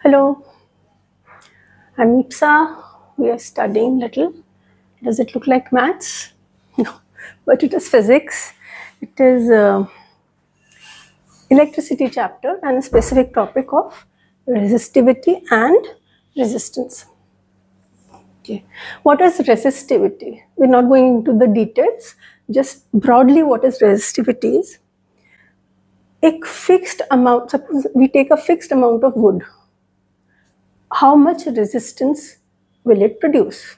Hello, I'm Ipsa. We are studying little. Does it look like maths? No, but it is physics. It is electricity chapter and a specific topic of resistivity and resistance. Okay, what is resistivity? We're not going into the details. Just broadly, what is resistivity is a fixed amount. Suppose we take a fixed amount of wood. How much resistance will it produce?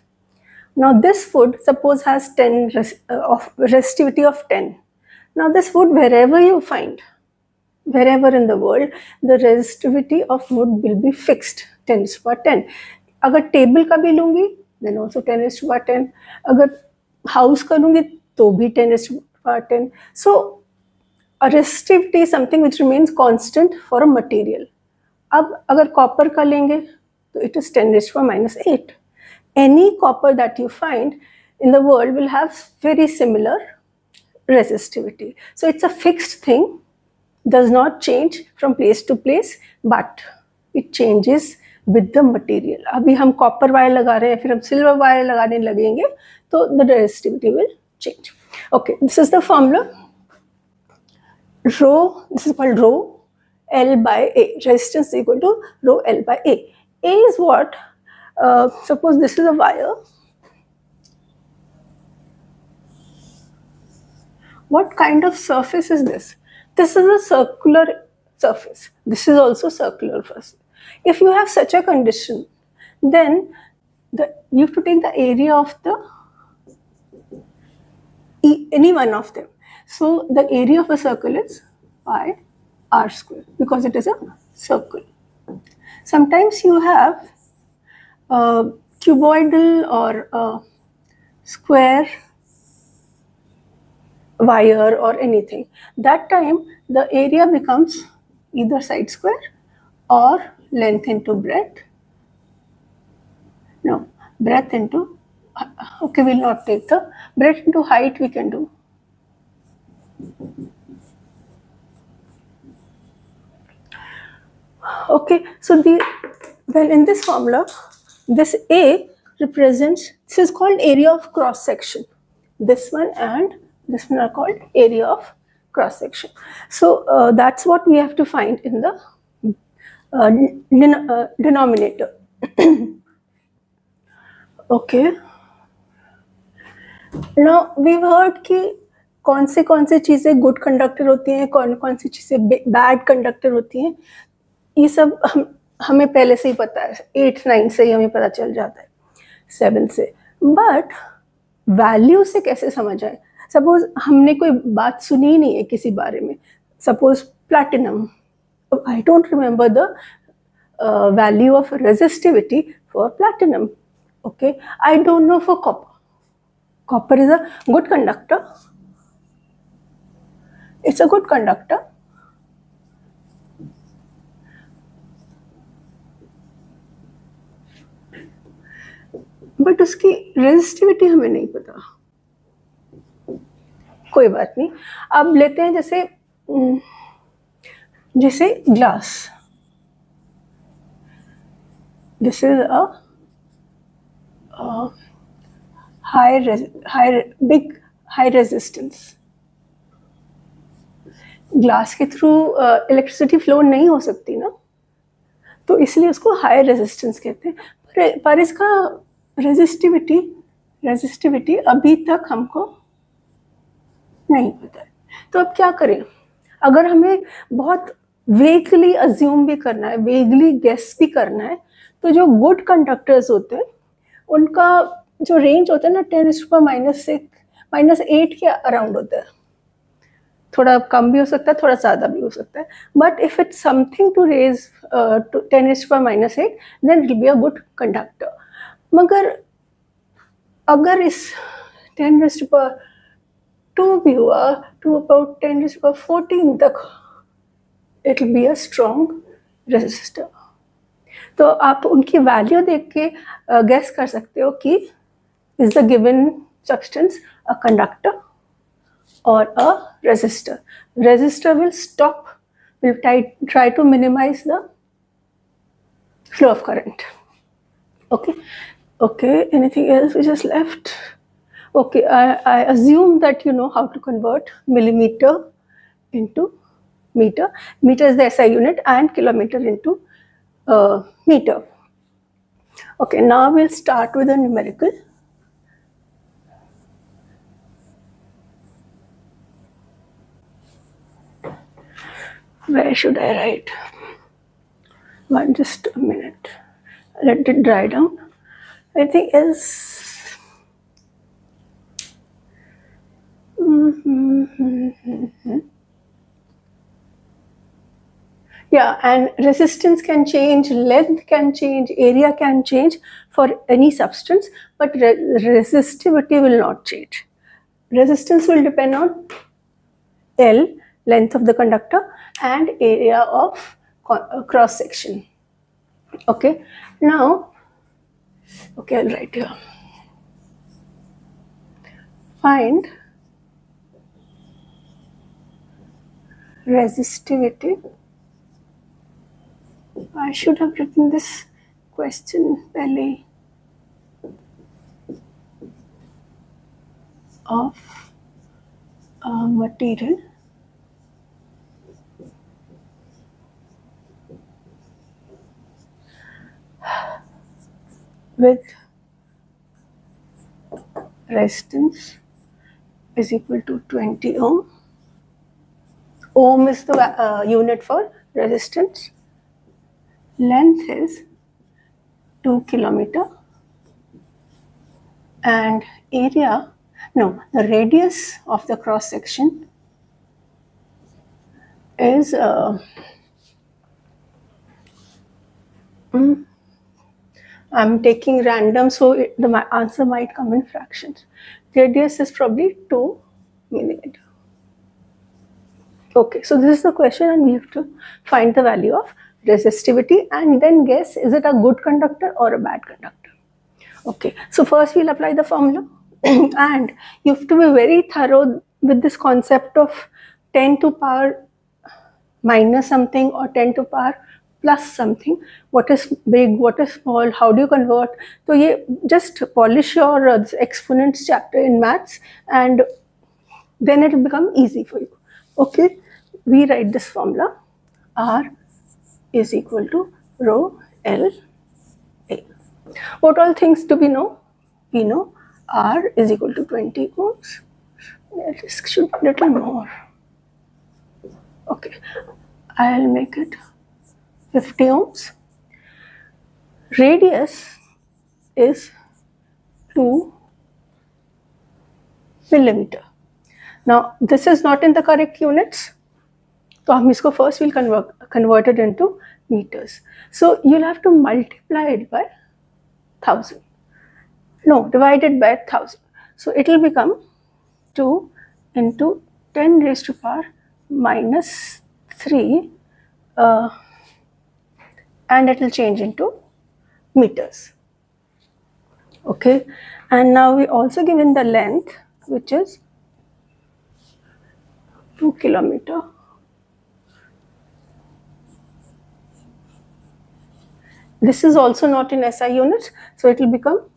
Now this wood suppose has 10 of resistivity of 10. Now this wood wherever you find, wherever in the world, the resistivity of wood will be fixed 10 is to power 10. अगर table का भी लूंगी then also 10 is to power 10. अगर house का लूंगी तो भी 10 is to power 10. So a resistivity is something which remains constant for a material. अब अगर कॉपर का लेंगे तो it is 10 is to power minus 8. Any copper that you find in the world will have very similar resistivity. So it's a fixed thing, does not change from place to place, but it changes with the material. अभी हम copper wire लगा रहे हैं, फिर हम silver wire लगाने लगेंगे, तो the resistivity will change. Okay, this is the formula. Rho, this is called rho L by A. Resistance is equal to rho L by A. A is what? Suppose this is a wire. What kind of surface is this? This is a circular surface. This is also circular surface. If you have such a condition, then you have to take the area of any one of them. So the area of a circle is pi r square because it is a circle. Sometimes you have a cuboidal or a square wire or anything. That time the area becomes either side square or length into breadth. No, breadth into, okay, we'll not take the breadth into height, we can do. Okay, so well, in this formula, this A represents, this is called area of cross section. This one and this one are called area of cross section. So that's what we have to find in the denominator. Okay. Now we've heard कि कौन से चीज़ें good conductor होती हैं, कौन सी चीज़ें bad conductor होती हैं, ये सब हमें पहले से ही पता है. 8, 9 से ही हमें पता चल जाता है, 7 से. बट वैल्यू से कैसे समझ आए? सपोज हमने कोई बात सुनी ही नहीं है किसी बारे में. Suppose platinum, I don't remember the value of resistivity for platinum. Okay, I don't know for copper. Copper is a good conductor. It's a good conductor. But उसकी रेजिस्टिविटी हमें नहीं पता. कोई बात नहीं. अब लेते हैं जैसे glass. This is a high resistance. Glass के थ्रू इलेक्ट्रिसिटी फ्लो नहीं हो सकती ना, तो इसलिए उसको हाई रेजिस्टेंस कहते हैं. पर इसका रेजिस्टिविटी अभी तक हमको नहीं पता है. तो अब क्या करें? अगर हमें बहुत वेगली अज्यूम भी करना है, वेगली गेस भी करना है, तो जो गुड कंडक्टर्स होते हैं उनका जो रेंज होता है ना 10⁻⁻8 के अराउंड होता है. थोड़ा कम भी हो सकता है, थोड़ा ज़्यादा भी हो सकता है. But if it's something to raise 10⁻⁸ then it will be a good conductor. मगर अगर इस 10⁻² भी हुआ टू अबाउट 10⁻14 तक, it will be a strong resistor. तो आप उनकी वैल्यू देख के गेस कर सकते हो कि is the given substance a conductor or a resistor. Resistor will try to minimize the flow of current. Okay. Okay, anything else which is left? Okay, I assume that you know how to convert millimeter into meter. Meter is the SI unit and kilometer into meter. Okay, now we'll start with a numerical. Where should I write? Just a minute. Let it dry down. I think is yeah, and resistance can change, length can change, area can change for any substance, but resistivity will not change. Resistance will depend on L, length of the conductor, and area of cross section. Okay, now, okay, I'll write here. Find resistivity. I should have written this question belly of a material with resistance is equal to 20 ohm. Ohm is the unit for resistance. Length is 2 kilometer and area, no, the radius of the cross section is I'm taking random, so the answer might come in fractions. Radius is probably 2 millimeter. Okay, so this is the question and we have to find the value of resistivity and then guess, is it a good conductor or a bad conductor? Okay, so first we'll apply the formula and you have to be very thorough with this concept of 10 to power minus something or 10 to power plus something. What is big, what is small, how do you convert? So ye just polish your exponents chapter in maths and then it will become easy for you. Okay, we write this formula. R is equal to rho L A. What all things do we know? We know R is equal to 20 ohms. This should be a little more. Okay, I'll make it 50 ohms. Radius is 2 millimeter. Now this is not in the correct units. So हम इसको first we'll convert it into meters. So you'll have to multiply it by 1000. No, divide it by 1000. So it will become 2 into 10 raised to power minus 3 and it will change into meters. Okay, and now we also given the length which is 2 kilometer. This is also not in SI units, so it will become,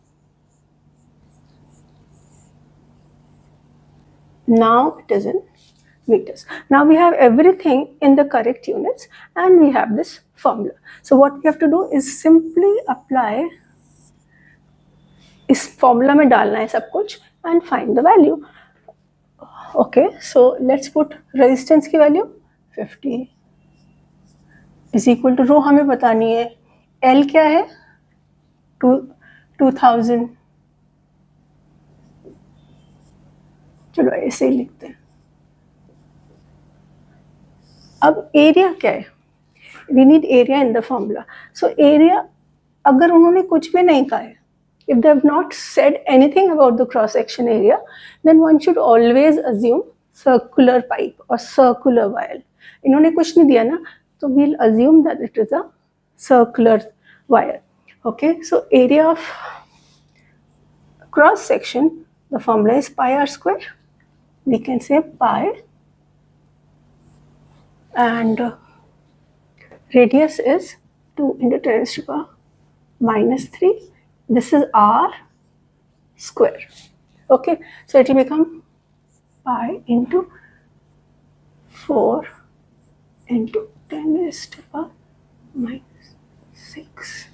now it is in meters. Now we have everything in the correct units and we have this formula. So what we have to do is simply apply, इस formula में डालना है सब कुछ and find the value. Okay, so let's put resistance की value 50 is equal to rho हमें बतानी है, L क्या है 2000. चलो ऐसे ही लिखते हैं. अब एरिया क्या है? We need area in the formula. So area, अगर उन्होंने कुछ भी नहीं कहा है, if they have not said anything about the cross section area, then one should always assume circular pipe or circular wire. इन्होंने कुछ नहीं दिया ना, so we'll assume that it is a circular wire. Okay, so area of cross section, the formula is pi r square. We can say pi and radius is 2 into 10 raised to the power minus 3. This is r square. Okay, so it will become pi into 4 into 10 raised to the power minus 6.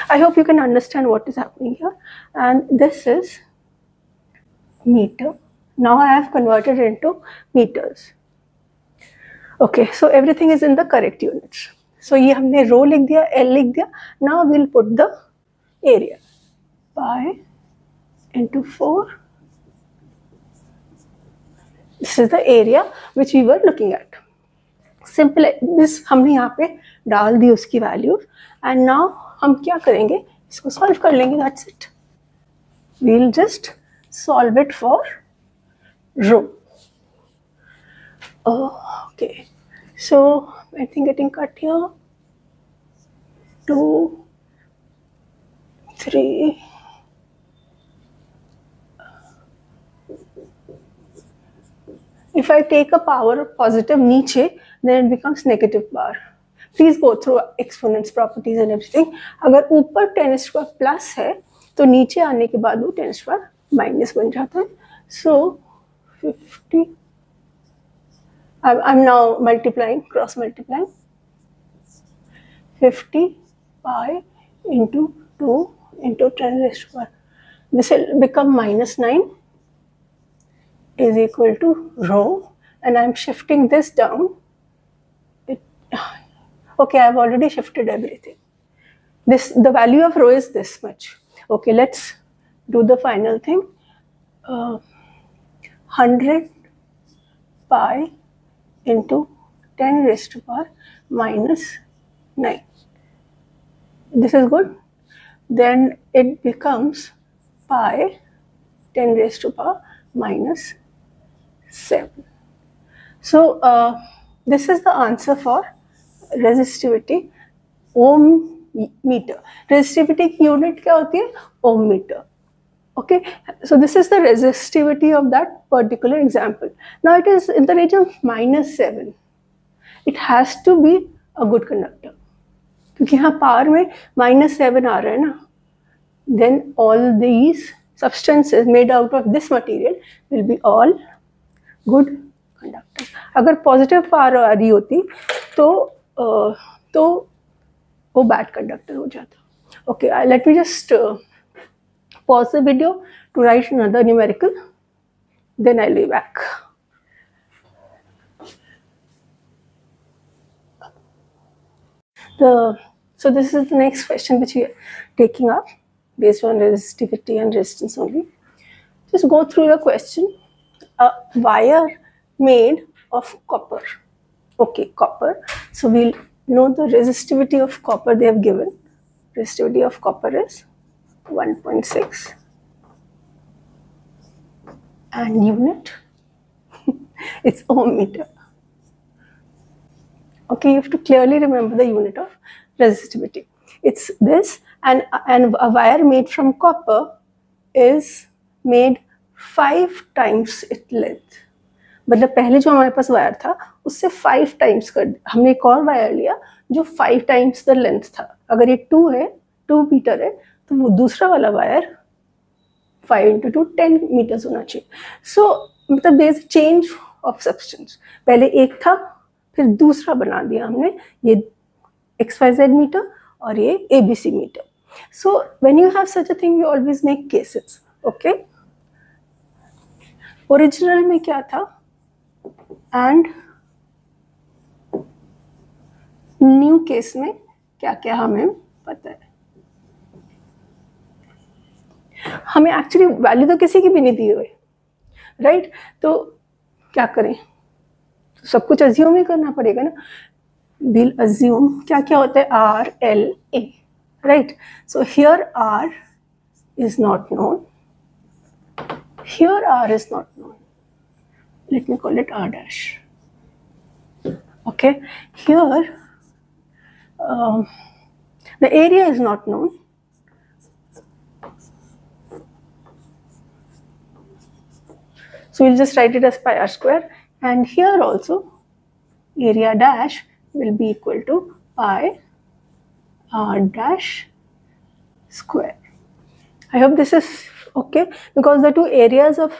I hope you can understand what is happening here. And this is meter. Now I have converted it into meters. Okay, so everything is in the correct units. So ये हमने rho लिख दिया, L लिख दिया. Now we'll put the area. Pi into 4. This is the area which we were looking at. Simple. This हमने यहाँ पे डाल दी उसकी value. And now हम क्या करेंगे? इसको solve कर लेंगे. That's it. We'll just solve it for rho. Okay. So anything getting cut here? 2, 3. If I take a power positive नीचे, then it becomes negative power. Please go through exponents, properties and everything. अगर ऊपर 10 raised to the power plus है, तो नीचे आने के बाद वो 10 raised to the power minus बन जाता है. So 50. I'm now multiplying, cross multiplying. 50 pi into 2 into 10 raised to the power. This will become minus 9 is equal to rho, and I'm shifting this down. Okay, I've already shifted everything. The value of rho is this much. Okay, let's do the final thing. 100 pi into 10 raised to the power minus 9. This is good. Then it becomes pi 10 raised to the power minus 7. So this is the answer for resistivity ohm meter. Resistivity की unit क्या होती है? Ohm meter. Okay, so this is the resistivity of that particular example. Now it is in the range of minus 7. It has to be a good conductor. क्योंकि यहाँ power में minus 7 आ रहा है ना. Then all these substances made out of this material will be all good conductors. अगर positive power आ रही होती तो वो bad conductor हो जाता. Okay, let me just pause the video to write another numerical. Then I'll be back. So this is the next question which we are taking up based on resistivity and resistance only. Just go through the question. A wire made of copper. Okay, copper. So we'll know the resistivity of copper they have given. Resistivity of copper is 1.6 and unit it's ohm meter. Okay, you have to clearly remember the unit of resistivity. It's this, and a wire made from copper is made 5 times its length. मतलब पहले जो हमारे पास wire था उससे 5 times कर हमने एक और वायर लिया जो 5 टाइम्स द लेंथ था. अगर ये 2 मीटर है तो वो दूसरा वाला वायर 5 into 2 10 मीटर्स होना चाहिए. सो मतलब there is a change of substance. पहले एक था फिर दूसरा बना दिया हमने, ये XYZ मीटर और ये ABC meter. So when you have such a thing you always make cases. Okay, original में क्या था एंड न्यू केस में क्या क्या हमें पता है. हमें एक्चुअली वैल्यू तो किसी की भी नहीं दी हुई, राइट? तो क्या करें, तो सब कुछ अज्यूम ही करना पड़ेगा ना. we'll assume क्या क्या होता है RLA, right? So here R is not known, here R is not known, let me call it R dash. Okay, here the area is not known, so we'll just write it as pi R square, and here also area dash will be equal to pi r dash square. I hope this is okay, because the two areas of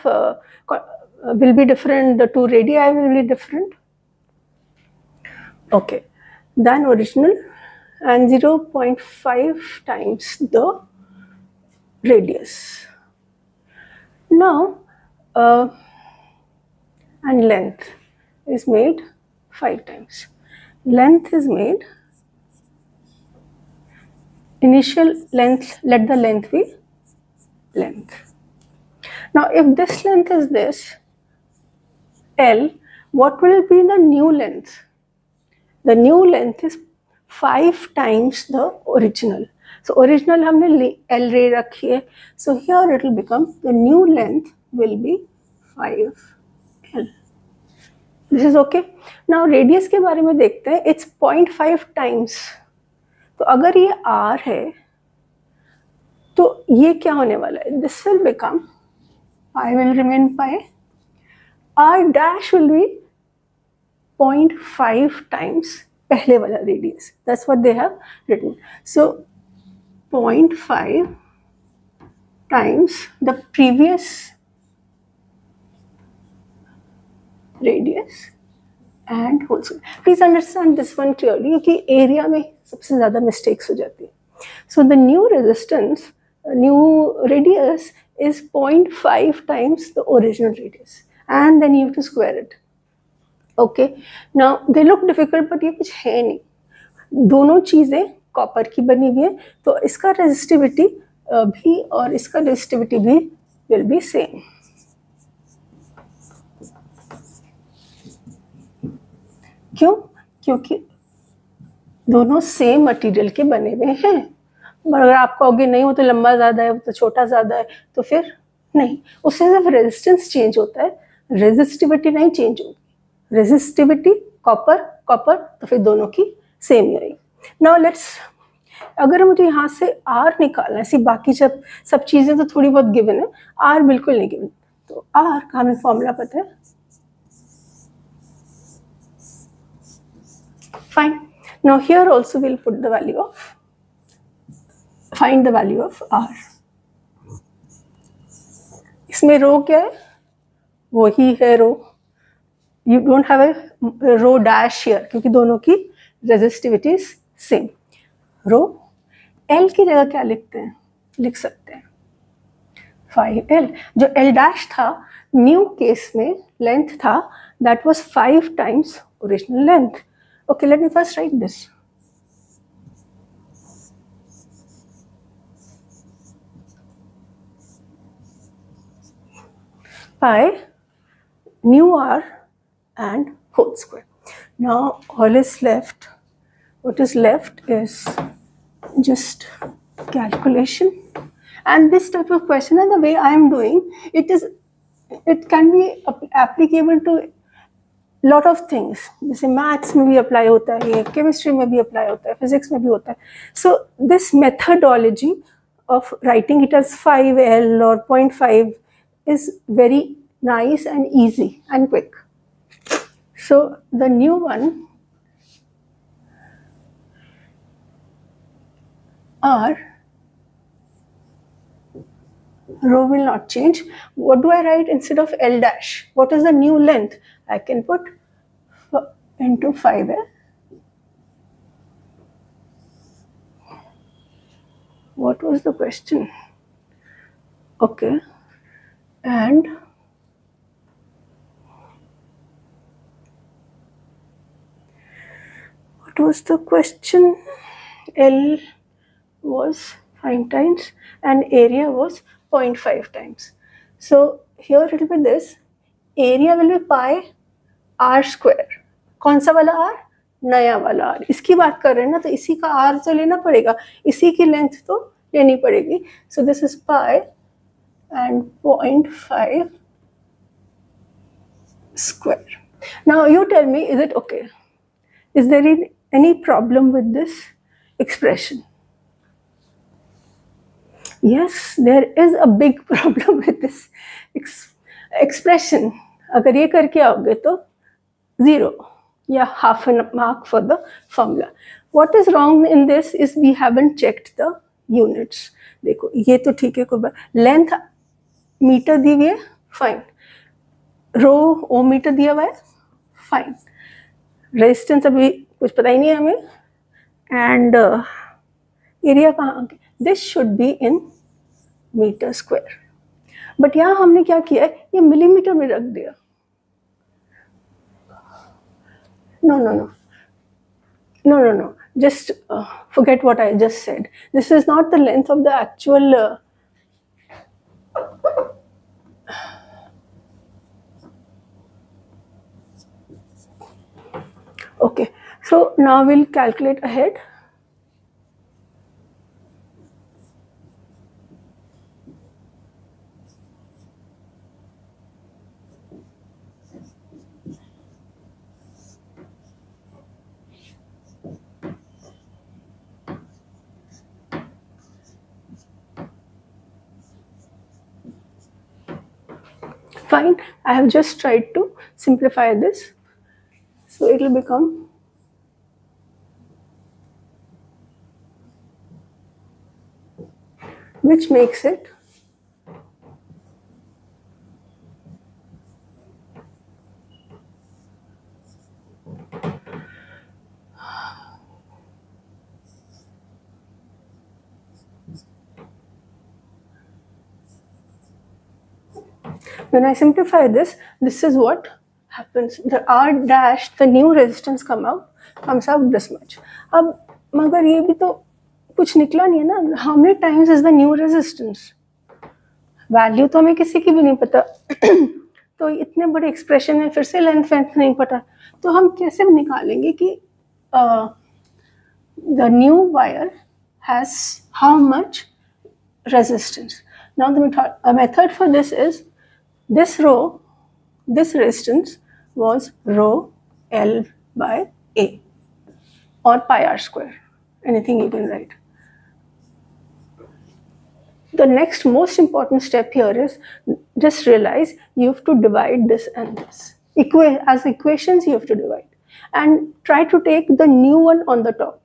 will be different, the two radii will be different. Okay, than original, and 0.5 times the radius. Now, and length is made 5 times. Length is made, initial length, let the length be length. Now, if this length is this, L, what will be the new length? The new length is 5 times the original. So original हमने L ray रखी है. So here it will become, the new length will be 5L. This is okay. Now radius के बारे में देखते हैं. It's 0.5 times. तो अगर ये R है, तो ये क्या होने वाला है? This will become, pi will remain pi. R dash will be 0.5 times पहले वाला radius. That's what they have written. So 0.5 times the previous radius and whole square. Please understand this one clearly, क्योंकि area में सबसे ज़्यादा mistakes हो जाती है. So the new resistance, new radius is 0.5 times the original radius, and then you have to square it. Okay, now they look difficult, but ये कुछ है नहीं. दोनों चीज़ें कॉपर की बनी हुई है, तो इसका रेजिस्टिविटी भी और इसका रेजिस्टिविटी भी विल बी सेम. क्यों? क्योंकि दोनों सेम मटेरियल के बने हुए हैं. अगर आप कहोगे नहीं वो तो लंबा ज़्यादा है, वो तो छोटा ज़्यादा है, तो फिर नहीं, उससे सिर्फ रेजिस्टेंस चेंज होता है, रेजिस्टिविटी नहीं चेंज होगी. रेजिस्टिविटी कॉपर कॉपर, तो फिर दोनों की सेम ही रहेगी. नाउ लेट्स, अगर मुझे यहाँ से R निकालना है, सिर्फ बाकी सब चीज़ें तो थोड़ी बहुत गिवन है, R बिल्कुल नहीं गिवन. तो R का हमें फॉर्मूला पता है. Fine. Now here also will put the value of, find the value of R. इसमें रो क्या है? वो ही है रो. You don't have a rho dash here, क्योंकि दोनों की रेजिस्टिविटी सेम. रो L की जगह क्या लिखते हैं? लिख सकते हैं 5L. जो L dash था न्यू केस में लेंथ था, that was 5 times original length. Okay, let me first write this. Pi new R and whole square. Now all is left, what is left is just calculation, and this type of question, and the way I am doing it can be applicable to lot of things. जैसे maths में भी apply होता है, chemistry में भी apply होता है, physics में भी होता है. So this methodology of writing it as 5L or 0.5 is very nice and easy and quick. So the new one, R, rho will not change. What do I write instead of L dash? What is the new length? I can put into 5L. What was the question? Okay, and what was the question? L was 5 times and area was 0.5 times. So here it will be this, area will be pi r square. कौन सा वाला r? नया वाला r. इसकी बात कर रहे हैं ना, तो इसी का r तो लेना पड़ेगा, इसी की लेंथ तो लेनी पड़ेगी. So this is pi and 0.5 square. Now you tell me, is it okay? Is there any problem with this expression? Yes, there is a big problem with this expression. अगर ये करके आओगे तो 0, Yeah, half a mark for the formula. What is wrong in this is we haven't checked the units. देखो ये तो ठीक है, कोई बात, लेंथ मीटर दी हुई है, फाइन, रो ओ मीटर दिया हुआ है, फाइन, रेजिस्टेंस अभी कुछ पता ही नहीं है हमें, एंड एरिया कहाँ, this should be in meter square, but यहाँ हमने क्या किया है, ये मिलीमीटर में रख दिया. No. Just forget what I just said. This is not the length of the actual. Okay, so now we'll calculate ahead. Fine, I have just tried to simplify this. So it will become which makes it when I simplify this is what happens. The R dash, the new resistance comes out this much. अब मगर ये भी तो कुछ निकला नहीं है ना, how many times is the new resistance? Value तो हमें किसी की भी नहीं पता. तो इतने बड़े एक्सप्रेशन में फिर से लेंथ नहीं पता, तो हम कैसे निकालेंगे कि the new wire has how much resistance? Now the method for this is, this row, this resistance was rho L by A or pi r square, anything you can write. The next most important step here is, just realize you have to divide this and this. As equations you have to divide and try to take the new one on the top.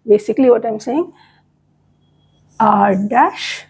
Basically what I'm saying, R dash